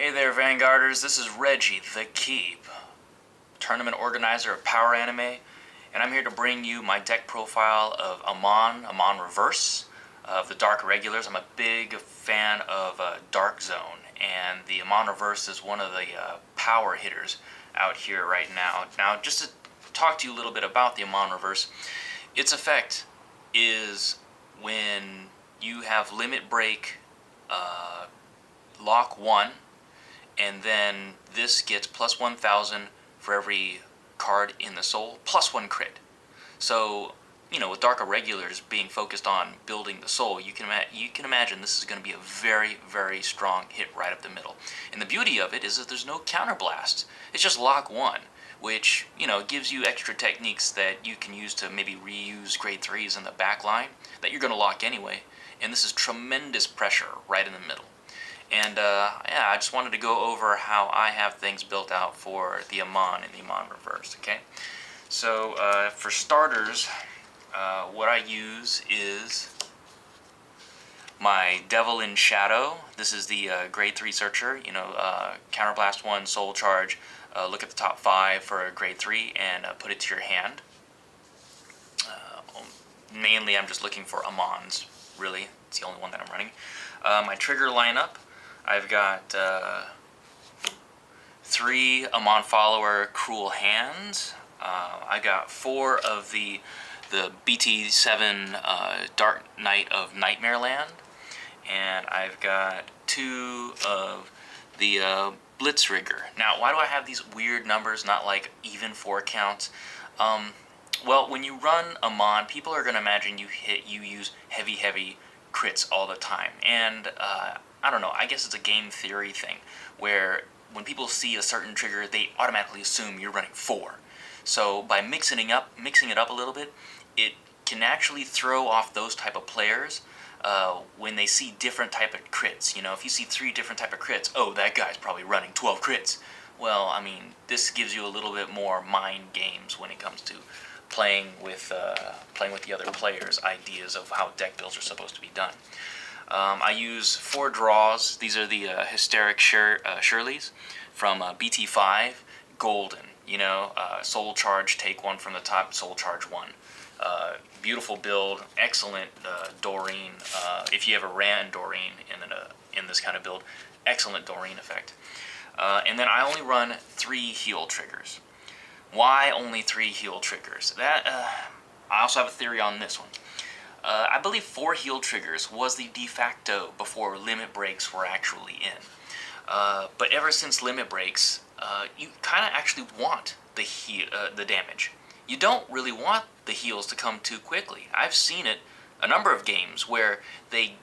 Hey there, Vanguarders. This is Reggie the Keep, tournament organizer of Power Anime, and I'm here to bring you my deck profile of Amon Reverse, of the Dark Irregulars. I'm a big fan of Dark Zone, and the Amon Reverse is one of the power hitters out here right now. Now, just to talk to you a little bit about the Amon Reverse, its effect is when you have Limit Break Lock 1, and then this gets plus 1,000 for every card in the soul, plus 1 crit. So, you know, with Dark Irregulars being focused on building the soul, you can imagine this is going to be a very, very strong hit right up the middle. And the beauty of it is that there's no counterblast. It's just lock 1, which, you know, gives you extra techniques that you can use to maybe reuse grade 3s in the back line that you're going to lock anyway. And this is tremendous pressure right in the middle. And yeah, I just wanted to go over how I have things built out for the Amon and the Amon Reverse, okay? So for starters, what I use is my Devil in Shadow. This is the grade 3 searcher, you know, Counterblast 1, Soul Charge, look at the top 5 for a grade 3 and put it to your hand. Mainly I'm just looking for Amons, really. It's the only one that I'm running. My trigger lineup, I've got 3 Amon Follower Cruel Hands. I got 4 of the BT-12 Dark Knight of Nightmare Land, and I've got 2 of the Blitzrigger. Now, why do I have these weird numbers, not like even 4 counts? Well, when you run Amon, people are going to imagine you use heavy crits all the time, and I don't know, I guess it's a game theory thing, where when people see a certain trigger, they automatically assume you're running 4. So by mixing it up a little bit, it can actually throw off those type of players when they see different type of crits. You know, if you see 3 different type of crits, oh, that guy's probably running 12 crits. Well, I mean, this gives you a little bit more mind games when it comes to playing with the other players' ideas of how deck builds are supposed to be done. I use 4 draws. These are the Hysteric Shirleys from BT-5, Golden. You know, Soul Charge, take 1 from the top, Soul Charge 1. Beautiful build, excellent Doreen. If you ever ran Doreen in this kind of build, excellent Doreen effect. And then I only run 3 heal triggers. Why only 3 heal triggers? I also have a theory on this one. I believe 4 heal triggers was the de facto before limit breaks were actually in. But ever since limit breaks, you kind of actually want the damage. You don't really want the heals to come too quickly. I've seen it a number of games where the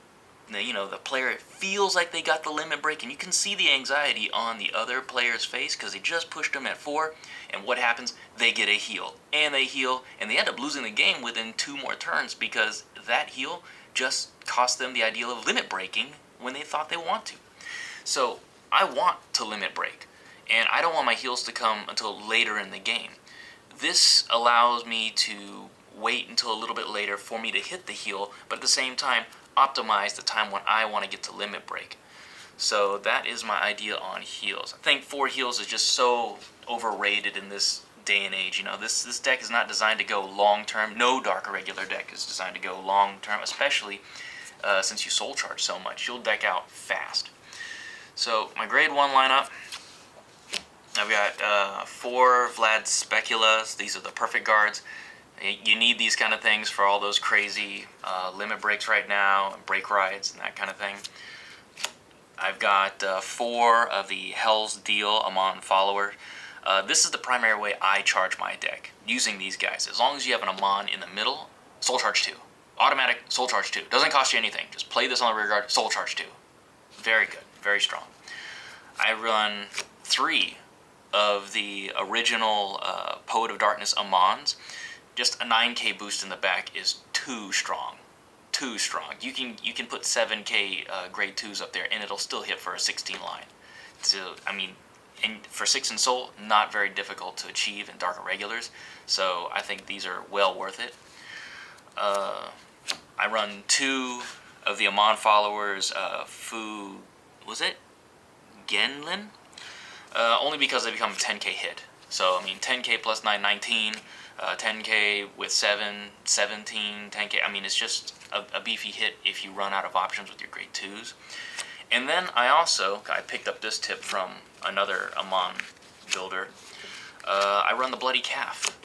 player feels like they got the limit break, and you can see the anxiety on the other player's face because they just pushed them at 4, and what happens? They get a heal, and they heal, and they end up losing the game within 2 more turns because that heal just cost them the ideal of limit breaking when they thought they want to. So I want to limit break, and I don't want my heals to come until later in the game. This allows me to wait until a little bit later for me to hit the heal, but at the same time optimize the time when I want to get to limit break. So that is my idea on heals. I think 4 heals is just so overrated in this day and age. You know, this deck is not designed to go long term. No Dark Irregular deck is designed to go long term, especially since you soul charge so much. You'll deck out fast. So my grade 1 lineup, I've got 4 Vlad Speculas. These are the perfect guards. You need these kind of things for all those crazy limit breaks right now, and break rides and that kind of thing. I've got 4 of the Hell's Deal Amon Follower. This is the primary way I charge my deck, using these guys. As long as you have an Amon in the middle, Soul Charge 2. Automatic Soul Charge 2. Doesn't cost you anything. Just play this on the rear guard, Soul Charge 2. Very good, very strong. I run 3 of the original Poet of Darkness Amons. Just a 9k boost in the back is too strong. Too strong. You can put 7k grade 2s up there and it'll still hit for a 16 line. So, I mean, and for 6 and Soul, not very difficult to achieve in Dark Irregulars. So I think these are well worth it. I run 2 of the Amon followers, Genlin, only because they become a 10k hit. So, I mean, 10k plus 9, 19, 10k with 7, 17, 10k. I mean, it's just a beefy hit if you run out of options with your grade 2s. And then I picked up this tip from another Amon builder. I run the Bloody Calf.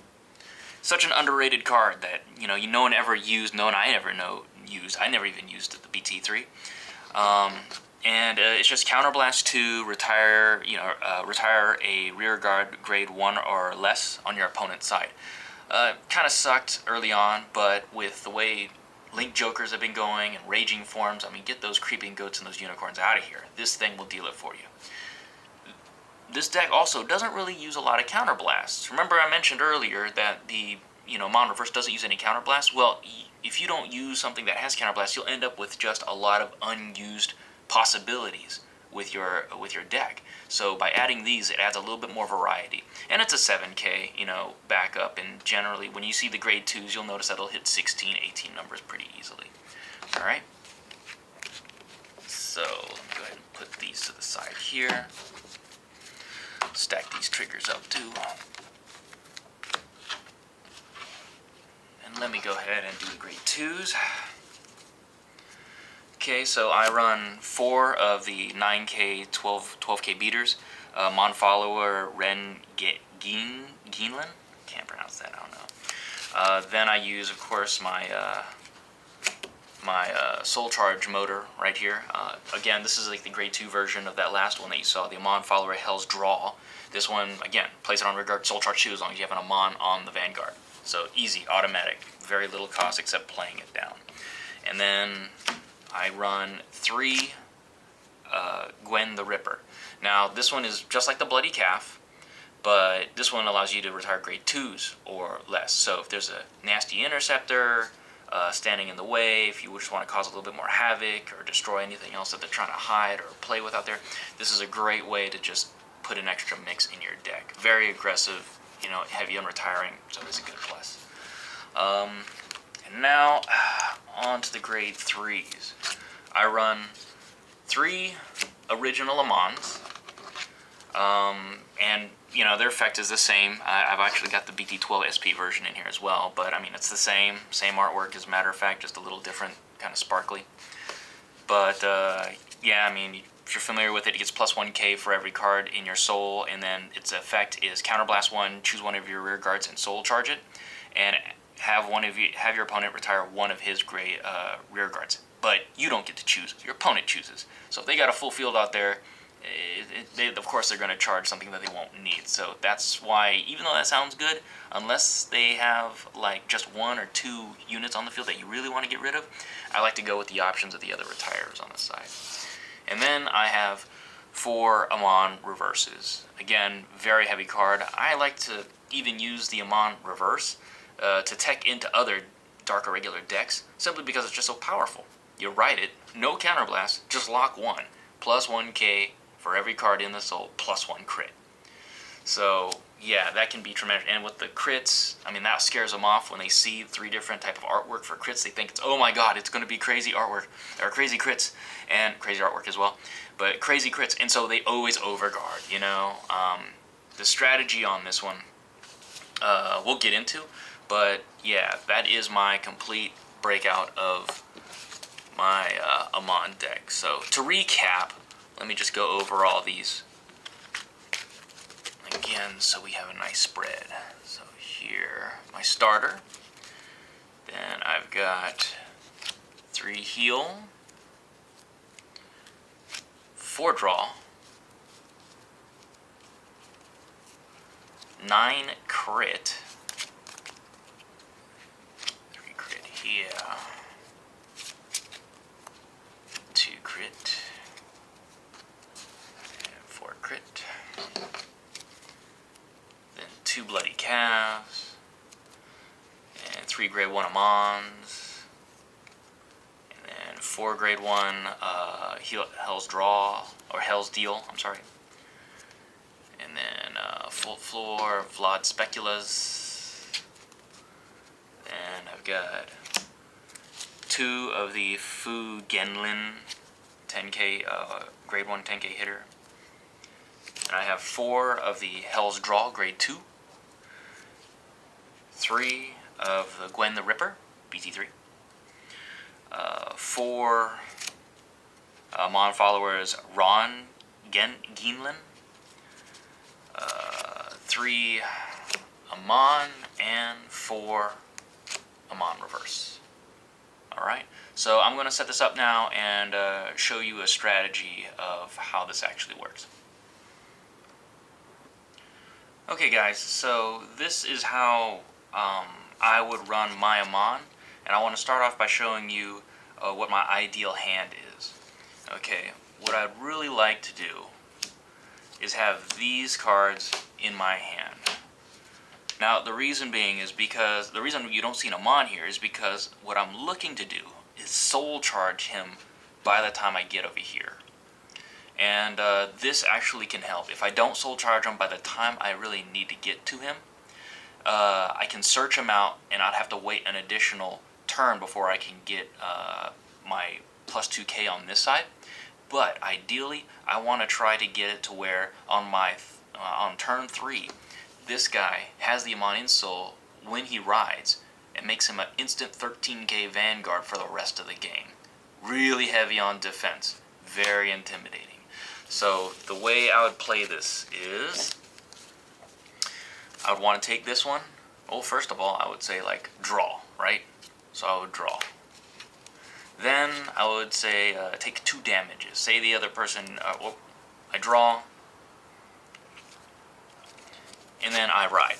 Such an underrated card that, no one ever used, no one I ever used. I never even used the BT-3. And it's just Counterblast 2, retire a rear guard grade 1 or less on your opponent's side. Kind of sucked early on, but with the way Link Jokers have been going and Raging Forms, I mean, get those Creeping Goats and those Unicorns out of here. This thing will deal it for you. This deck also doesn't really use a lot of Counterblasts. Remember I mentioned earlier that the Amon Reverse doesn't use any Counterblasts? Well, if you don't use something that has Counterblast, you'll end up with just a lot of unused possibilities with your deck. So by adding these, it adds a little bit more variety. And it's a 7k, backup, and generally when you see the grade 2s, you'll notice that it'll hit 16, 18 numbers pretty easily. Alright? So, let me go ahead and put these to the side here. Stack these triggers up too. And let me go ahead and do the grade 2s. Okay, so I run 4 of the 9k, 12k beaters. Mon Follower, Ren Geenlin? Can't pronounce that, I don't know. Then I use, of course, my Soul Charge motor right here. Again, this is like the grade 2 version of that last one that you saw, the Amon Follower Hell's Draw. This one, again, place it on Regard Soul Charge 2 as long as you have an Amon on the Vanguard. So easy, automatic, very little cost except playing it down. And then I run 3 Gwen the Ripper. Now, this one is just like the Bloody Calf, but this one allows you to retire grade 2s or less. So if there's a nasty interceptor standing in the way, if you just want to cause a little bit more havoc or destroy anything else that they're trying to hide or play with out there, this is a great way to just put an extra mix in your deck. Very aggressive, heavy on retiring, so it's a good plus. And now, on to the grade 3s. I run 3 original Amons, and their effect is the same. I've actually got the BT-12 SP version in here as well, but I mean it's the same artwork as a matter of fact, just a little different, kind of sparkly. But yeah, I mean, if you're familiar with it, it gets plus 1k for every card in your soul, and then its effect is Counterblast 1, choose one of your rear guards and soul charge it, and have your opponent retire one of his gray rear guards. But you don't get to choose, your opponent chooses. So if they got a full field out there, of course they're going to charge something that they won't need. So that's why, even though that sounds good, unless they have like just 1 or 2 units on the field that you really want to get rid of, I like to go with the options of the other retires on the side. And then I have 4 Amon Reverses. Again, very heavy card. I like to even use the Amon Reverse to tech into other Dark Irregular decks, simply because it's just so powerful. You write it, no counterblast, just lock 1, plus 1k for every card in the soul, plus 1 crit. So yeah, that can be tremendous. And with the crits, I mean, that scares them off when they see 3 different type of artwork for crits. They think it's, oh my god, it's going to be crazy artwork, or crazy crits, and crazy artwork as well, but crazy crits, and so they always overguard, The strategy on this one, we'll get into, but yeah, that is my complete breakout of my Amon deck. So to recap, let me just go over all these again so we have a nice spread. So here, my starter. Then I've got 3 heal, 4 draw, 9 crit, 3 crit here, 2 crit, and 4 crit, then 2 bloody calves, and 3 grade 1 Amons, and then 4 grade 1 Hell's Draw, or Hell's Deal, I'm sorry. And then full floor Vlad Speculas. And I've got 2 of the Fu Genlin 10k grade 1 10k hitter. And I have 4 of the Hell's Draw Grade 2, 3 of the Gwen the Ripper, BT-3, 4 Amon followers Ron Geenlin, 3 Amon, and 4 Amon Reverse. Alright, so I'm going to set this up now and show you a strategy of how this actually works. Okay guys, so this is how I would run my Amon, and I want to start off by showing you what my ideal hand is. Okay, what I'd really like to do is have these cards in my hand. Now the reason being is because, the reason you don't see an Amon here is because what I'm looking to do is soul charge him by the time I get over here. And this actually can help. If I don't soul charge him by the time I really need to get to him, I can search him out and I'd have to wait an additional turn before I can get my plus 2k on this side. But ideally, I want to try to get it to where on turn 3, this guy has the Amon Insoul when he rides. It makes him an instant 13k Vanguard for the rest of the game. Really heavy on defense. Very intimidating. So the way I would play this is, I would want to take this one. Well, first of all, I would say like draw, right? So I would draw. Then I would say take 2 damages. Say the other person, I draw, and then I ride.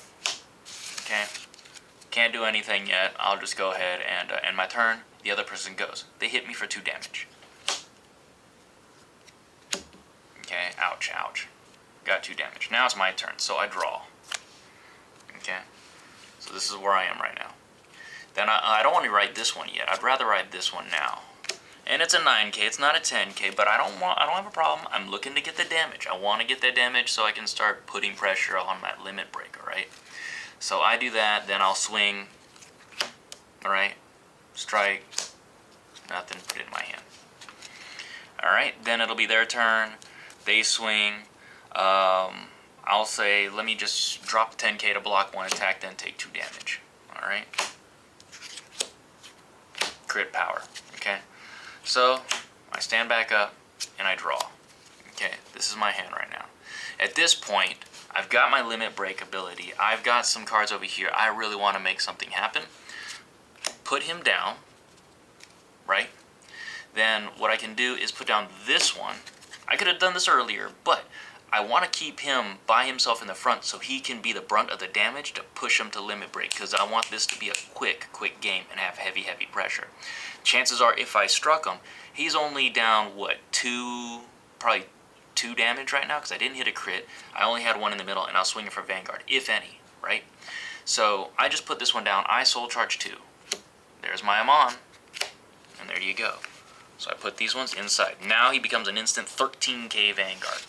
Okay? Can't do anything yet. I'll just go ahead and end my turn. The other person goes. They hit me for 2 damage. Okay, ouch, ouch. Got 2 damage. Now it's my turn, so I draw. Okay? So this is where I am right now. Then I don't want to ride this one yet. I'd rather ride this one now. And it's a 9k, it's not a 10k, but I don't have a problem. I'm looking to get the damage. I want to get that damage so I can start putting pressure on that limit break, alright? So I do that, then I'll swing, alright? Strike, nothing, put it in my hand. Alright, then it'll be their turn. They swing. I'll say, let me just drop 10k to block 1 attack, then take 2 damage. Alright? Crit power. Okay? So, I stand back up, and I draw. Okay, this is my hand right now. At this point, I've got my limit break ability. I've got some cards over here. I really want to make something happen. Put him down. Right? Then what I can do is put down this one. I could have done this earlier, but I want to keep him by himself in the front so he can be the brunt of the damage to push him to limit break, because I want this to be a quick game and have heavy pressure. Chances are if I struck him, he's only down, what, probably 2 damage right now, because I didn't hit a crit. I only had 1 in the middle, and I was swinging for Vanguard, if any, right? So I just put this one down. I soul charge 2. There's my Amon, and there you go. So I put these ones inside. Now he becomes an instant 13k Vanguard.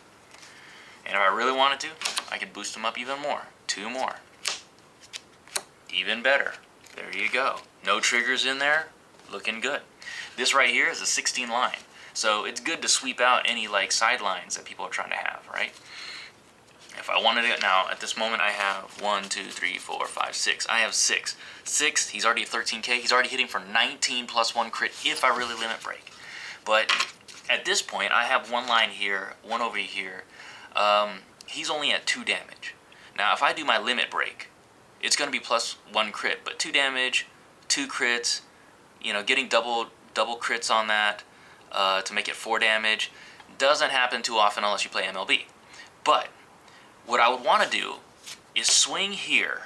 And if I really wanted to, I could boost him up even more. 2 more. Even better. There you go. No triggers in there. Looking good. This right here is a 16 line. So it's good to sweep out any like sidelines that people are trying to have, right? If I wanted it now, at this moment I have 1, 2, 3, 4, 5, 6. I have 6. 6, he's already at 13k. He's already hitting for 19 plus 1 crit if I really limit break. But at this point, I have 1 line here, 1 over here. He's only at 2 damage. Now, if I do my limit break, it's going to be plus 1 crit, but 2 damage, 2 crits, you know, getting double crits on that to make it 4 damage doesn't happen too often unless you play MLB. But what I would want to do is swing here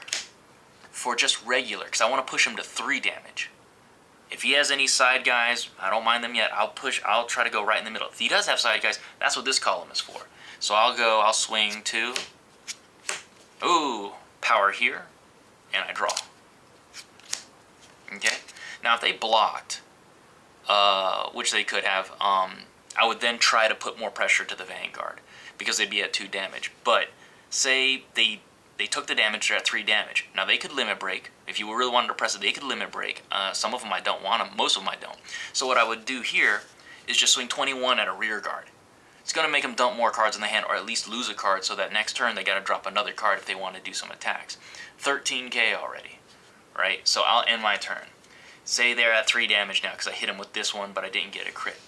for just regular, because I want to push him to 3 damage. If he has any side guys, I don't mind them yet. I'll try to go right in the middle. If he does have side guys, that's what this column is for. So I'll swing 2. Ooh, power here, and I draw. Okay? Now if they blocked, which they could have, I would then try to put more pressure to the Vanguard, because they'd be at 2 damage. But say they took the damage, they're at 3 damage. Now they could limit break. If you really wanted to press it, they could limit break. Some of them I don't want them, most of them I don't. So what I would do here is just swing 21 at a rear guard. it's going to make them dump more cards in the hand, or at least lose a card, so that next turn they got to drop another card if they want to do some attacks. 13k already, right? So I'll end my turn. Say they're at 3 damage now because I hit them with this one, but I didn't get a crit.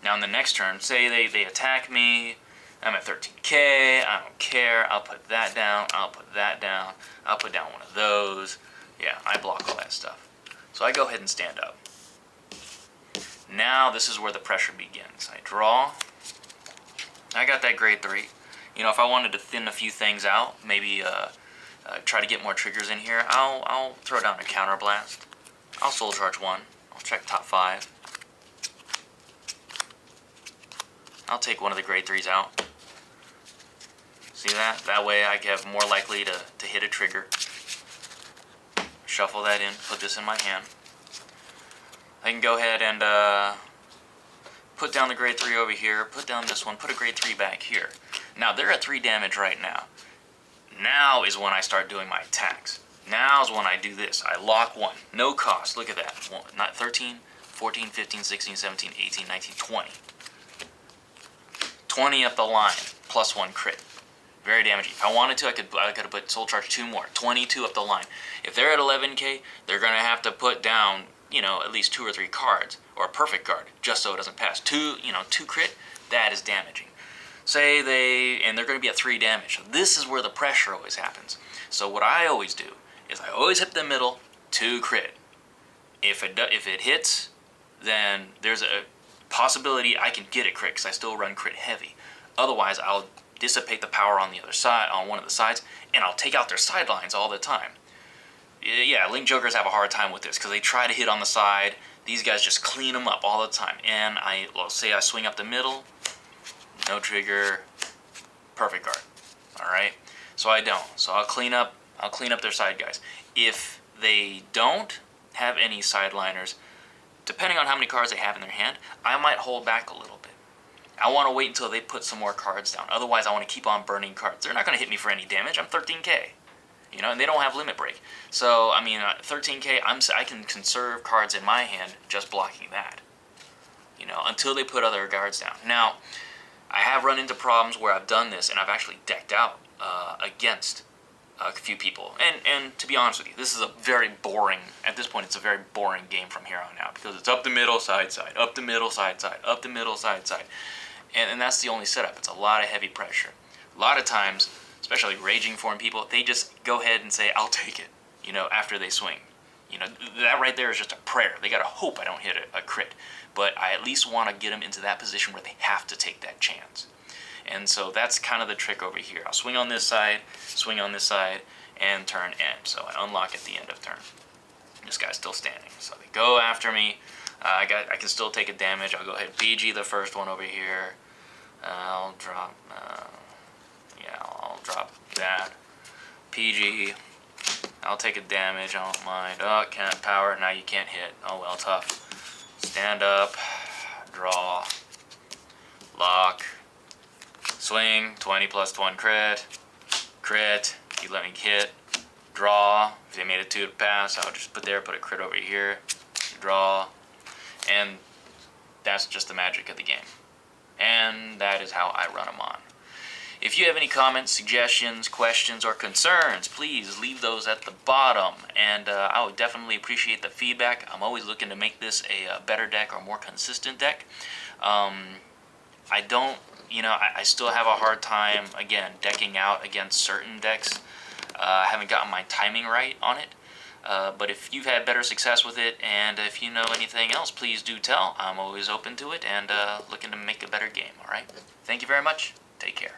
Now in the next turn, say they attack me, I'm at 13k, I don't care, I'll put that down, I'll put that down, I'll put down one of those. Yeah, I block all that stuff. So I go ahead and stand up. Now this is where the pressure begins. I draw. I got that grade 3. You know, if I wanted to thin a few things out, maybe try to get more triggers in here, I'll throw down a counterblast. I'll soul charge 1. I'll check top 5. I'll take one of the grade 3s out. See that? That way I have more likely to hit a trigger. Shuffle that in, put this in my hand. I can go ahead and put down the grade 3 over here, put down this one, put a grade 3 back here. Now they're at 3 damage right now. Now is when I start doing my attacks. Now is when I do this. I lock 1. No cost. Look at that. 13, 14, 15, 16, 17, 18, 19, 20. 20 up the line, plus 1 crit. Very damaging. If I wanted to, I could have put soul charge 2 more. 22 up the line. If they're at 11k, they're going to have to put down, you know, at least 2 or 3 cards, or a perfect guard, just so it doesn't pass. 2 crit, that is damaging. Say they're going to be at 3 damage. So this is where the pressure always happens. So what I always do is I always hit the middle, 2 crit. If it hits, then there's a possibility I can get a crit because I still run crit heavy. Otherwise, I'll dissipate the power on the other side, on one of the sides, and I'll take out their sidelines all the time. Yeah, Link Jokers have a hard time with this because they try to hit on the side. These guys just clean them up all the time. And say I swing up the middle, no trigger, perfect guard. All right, so I don't. So I'll clean up their side guys. If they don't have any sideliners, depending on how many cards they have in their hand, I might hold back a little bit. I want to wait until they put some more cards down. Otherwise, I want to keep on burning cards. They're not going to hit me for any damage. I'm 13k. You know, and they don't have limit break. So, I mean, 13k, I can conserve cards in my hand just blocking that. You know, until they put other guards down. Now, I have run into problems where I've done this and I've actually decked out against a few people. And to be honest with you, this is a very boring, at this point, it's a very boring game from here on out because it's up the middle, side, side, up the middle, side, side, up the middle, side, side. And that's the only setup. It's a lot of heavy pressure. A lot of times, especially raging form people, they just go ahead and say, I'll take it, you know, after they swing. You know, that right there is just a prayer. They got to hope I don't hit a crit. But I at least want to get them into that position where they have to take that chance. And so that's kind of the trick over here. I'll swing on this side, and turn end. So I unlock at the end of turn. This guy's still standing. So they go after me. I can still take a damage. I'll go ahead and PG the first one over here. I'll drop... I'll drop that. PG. I'll take a damage, I don't mind. Oh, can't power, now you can't hit. Oh well, tough. Stand up, draw, lock, swing, 20 plus 1 crit, you let me hit, draw. If they made it 2 to pass, I'll just put a crit over here, draw, and that's just the magic of the game. And that is how I run them on. If you have any comments, suggestions, questions, or concerns, please leave those at the bottom, and I would definitely appreciate the feedback. I'm always looking to make this a better deck or more consistent deck. I still have a hard time, again, decking out against certain decks. I haven't gotten my timing right on it, but if you've had better success with it, and if you know anything else, please do tell. I'm always open to it and looking to make a better game, all right? Thank you very much. Take care.